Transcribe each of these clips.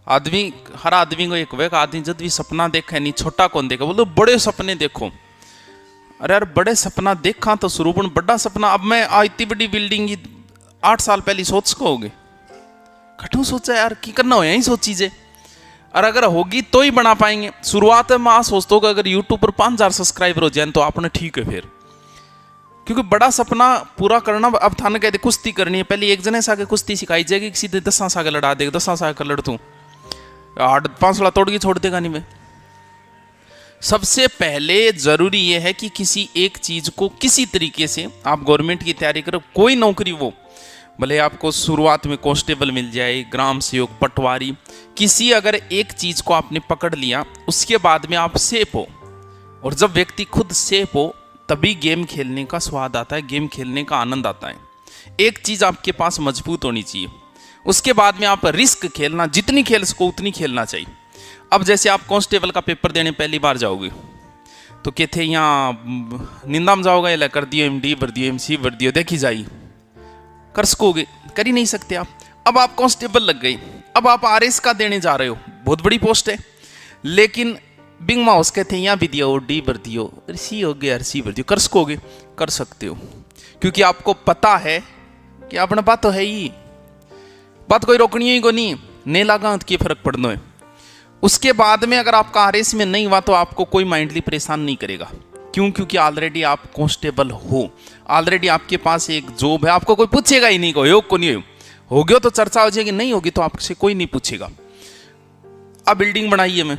आदमी, हर आदमी को एक वे आदमी जब भी सपना देखा नहीं, छोटा कौन देखा, बोलो बड़े सपने देखो। अरे यार बड़े सपना देखा तो शुरू बड़ा सपना। अब मैं इतनी बड़ी बिल्डिंग 8 साल पहले सोच सको होगे, खटू सोचा यार की करना हो यही सोची जे, और अगर होगी तो ही बना पाएंगे। शुरुआत में मैं सोचता हूँ कि अगर यूट्यूब पर 5000 सब्सक्राइबर हो जाए तो आपने ठीक है फिर, क्योंकि बड़ा सपना पूरा करना। अब थाने कहते कुश्ती करनी है, पहले एक जने से आगे कुश्ती सिखाई जाएगी, सीधे 10 से आगे लड़ा देगा, 10 से आगे लड़ तू 5 तोड़ के छोड़ देगा नहीं। मैं सबसे पहले जरूरी यह है कि किसी एक चीज को किसी तरीके से आप गवर्नमेंट की तैयारी करो, कोई नौकरी वो भले आपको शुरुआत में कांस्टेबल मिल जाए, ग्राम सेवक, पटवारी, किसी अगर एक चीज को आपने पकड़ लिया उसके बाद में आप सेफ हो। और जब व्यक्ति खुद सेफ हो तभी गेम खेलने का स्वाद आता है, गेम खेलने का आनंद आता है। एक चीज आपके पास मजबूत होनी चाहिए, उसके बाद में आप रिस्क खेलना, जितनी खेल सको उतनी खेलना चाहिए। अब जैसे आप कांस्टेबल का पेपर देने पहली बार जाओगे तो कहते यहाँ निंदा में जाओगे, या कर दियो MD भर दियो, MC भर दियो, देखी जाई, कर सकोगे? कर ही नहीं सकते आप। अब आप कांस्टेबल लग गई, अब आप RS का देने जा रहे हो, बहुत बड़ी पोस्ट है, लेकिन बिंग माउस कहते हैं यहाँ भी दियो, D भर दियो, C हो गया, RC भर दियो, कर सकोगे? कर सकते हो, क्योंकि आपको पता है कि अपना बात तो है ही, बात कोई रोकनी ही को नहीं लगा तो क्या फर्क पड़ना है। उसके बाद में अगर आपका RS में नहीं हुआ तो आपको कोई माइंडली परेशान नहीं करेगा। क्यों? क्योंकि ऑलरेडी आप कांस्टेबल हो, ऑलरेडी आपके पास एक जॉब है, आपको कोई पूछेगा ही नहीं को नहीं हो गया तो चर्चा हो जाएगी, नहीं होगी तो आपसे कोई नहीं पूछेगा। अब बिल्डिंग बनाई है मैं,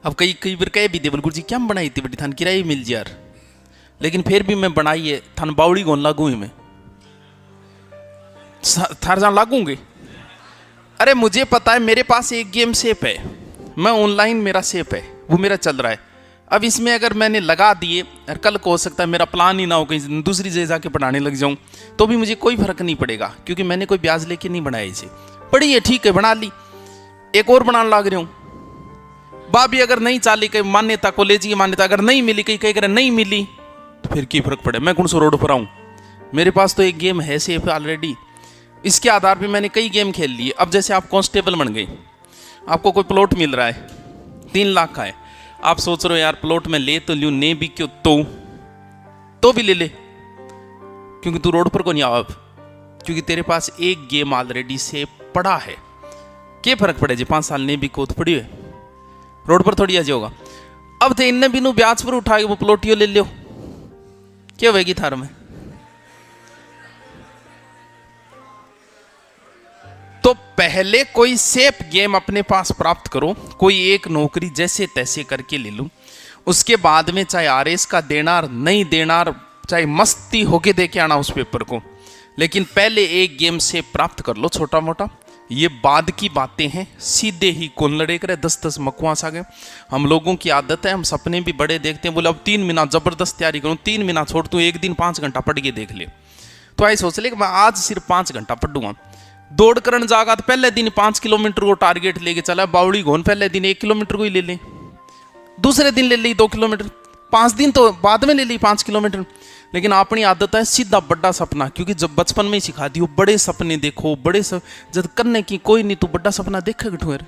अब कई बार कह भी दे गुरु जी क्या बनाई थी बड़ी, थान किराए मिल जाए यार, लेकिन फिर भी मैं बनाई है, थान बावड़ी गोन लागू ही मैं थार जहां लागूंगे। अरे मुझे पता है मेरे पास एक गेम सेफ है, मैं ऑनलाइन मेरा सेफ है, वो मेरा चल रहा है। अब इसमें अगर मैंने लगा दिए और कल को हो सकता है मेरा प्लान ही ना हो, कहीं दूसरी जगह जाके पढ़ाने लग जाऊं तो भी मुझे कोई फर्क नहीं पड़ेगा, क्योंकि मैंने कोई ब्याज लेके नहीं बनाया इसे। पढ़ी है ठीक है, बना ली, एक और बनाने लग रहा हूं। बाबी अगर नहीं चाली, कहीं मान्यता, कॉलेज की मान्यता अगर नहीं मिली, कहीं कहीं नहीं मिली तो फिर की फर्क पड़े, मैं कौन सा रोड पर आऊं? मेरे पास तो एक गेम है सेफ ऑलरेडी, इसके आधार पर मैंने कई गेम खेल लिए। अब जैसे आप कांस्टेबल बन गए, आपको कोई प्लॉट मिल रहा है 3 लाख का है, आप सोच रहे हो यार प्लॉट में ले तो लूं, नहीं भी क्यों तो भी ले ले, क्योंकि तू रोड पर को नहीं आओ, क्योंकि तेरे पास एक गेम ऑलरेडी से पड़ा है। क्या फर्क पड़े जी 5 साल नहीं भी कोत पड़ी है, रोड पर थोड़ी आ जाओगा। अब थे इन्हें बिनु ब्याज पर उठा के वो प्लॉटियो ले लो, क्या होगी थार में? तो पहले कोई सेफ गेम अपने पास प्राप्त करो, कोई एक नौकरी जैसे तैसे करके ले लूं, उसके बाद में चाहे RS का देना नहीं देना, चाहे मस्ती होके दे के आना उस पेपर को, लेकिन पहले एक गेम से प्राप्त कर लो छोटा मोटा। ये बाद की बातें हैं, सीधे ही कौन लड़े करे, 10-10 मकवास आ गए। हम लोगों की आदत है, हम सपने भी बड़े देखते हैं, बोले अब 3 महीना जबरदस्त तैयारी करूं, 3 महीना छोड़ तू, एक दिन 5 घंटा पढ़ के देख ले। तो ऐसे सोच ले कि मैं आज सिर्फ 5 घंटा पढ़ूंगा। दौड़ करन जागा तो पहले दिन 5 किलोमीटर को टारगेट लेके चला, बावड़ी घोन पहले दिन 1 किलोमीटर को ही ले ले, दूसरे दिन ले ली 2 किलोमीटर, 5 दिन तो बाद में ले ली 5 किलोमीटर। लेकिन अपनी आदत है सीधा बड़ा सपना, क्योंकि जब बचपन में ही सिखा दियो बड़े सपने देखो, जब करने की कोई नहीं, तू बड़ा सपना देखेगा ठुर।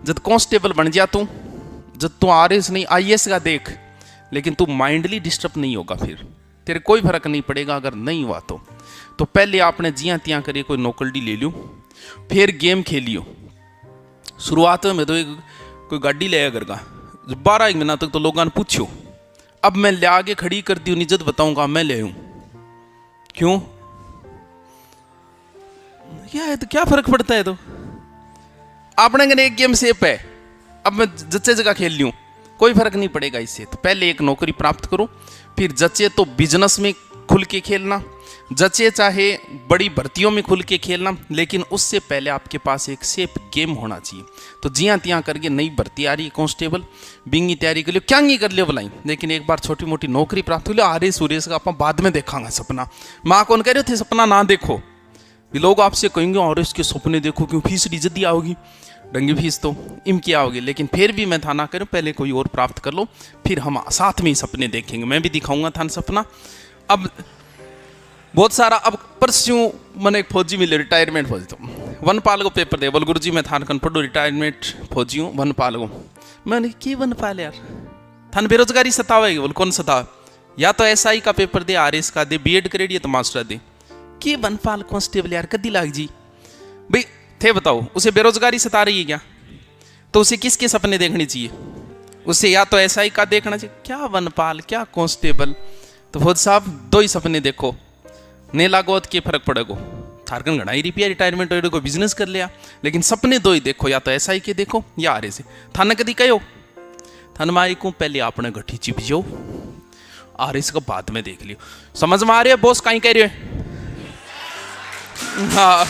जब कांस्टेबल बन जा तू, जब तू RS नहीं IS का देख, लेकिन तू माइंडली डिस्टर्ब नहीं होगा, फिर तेरे कोई फर्क नहीं पड़ेगा अगर नहीं हुआ तो पहले आपने जियां तियां करिए कोई नौकरी ले लियो, फिर गेम खेलियो। शुरुआत में तो कोई गाड़ी ले आया घर का, 12 महीना तक तो लोगों ने पूछो, अब मैं ले आगे खड़ी कर दी निजत बताऊंगा मैं ले आऊं, क्यों? क्या है तो क्या फर्क पड़ता है? तो आपने कहने एक गेम सेफ है, अब मैं जच्चे जगह खेल लूं, कोई फर्क नहीं पड़ेगा इससे। तो पहले एक नौकरी प्राप्त करो, फिर जच्चे तो बिजनेस में खुल के खेलना, जचे चाहे बड़ी भर्तियों में खुल के खेलना, लेकिन उससे पहले आपके पास एक सेफ गेम होना चाहिए। तो जियां तियां करके नई भर्ती आ रही है कांस्टेबल, बिंगी तैयारी कर लियो, क्या नहीं कर लियो बुलाई, लेकिन एक बार छोटी मोटी नौकरी प्राप्त हो लियो। RS का आप बाद में देखांगा सपना। माँ कौन कह रहे थे सपना ना देखो, भी लोग आपसे कहेंगे RS के सपने देखो, क्यों फीस जल्दी आओगी, डंगी फीस तो इनकी आओगी। लेकिन फिर भी मैं था ना करूँ, पहले कोई और प्राप्त कर लो, फिर हम साथ में ही सपने देखेंगे, मैं भी दिखाऊंगा था सपना। अब बहुत सारा, अब परस्यों मैंने एक फौजी मिले, रिटायरमेंट फौजी, तो वनपाल को पेपर दे, बोल गुरु जी मैं थान कन पढ़ू, रिटायरमेंट फौजी हूँ वनपाल को। मैंने की वनपाल यार, थान बेरोजगारी सतावेगी? बोल कौन सतावे? या तो SI का पेपर दे, RS का दे, BEd करेड़ी है तो मास्टर दे, की वनपाल कांस्टेबल यार कदी लाग जी भाई थे। बताओ उसे बेरोजगारी सता रही है क्या? तो उसे किसके सपने देखने चाहिए? उसे या तो SI का देखना चाहिए, क्या वनपाल क्या कांस्टेबल। तो फौज साहब दो ही सपने देखो, ने लागो के फर्क पड़ेगो। थारकन घना ही रिपिया रिटायरमेंट हो को बिजनेस कर लिया, लेकिन सपने दो ही देखो, या तो SI के देखो या RS से। थाना कदी कहो थान माई को पहले आपने गठी चिप जाओ, RS का बाद में देख लियो। समझ में आ रही है बॉस कहीं कह रहे हो? हाँ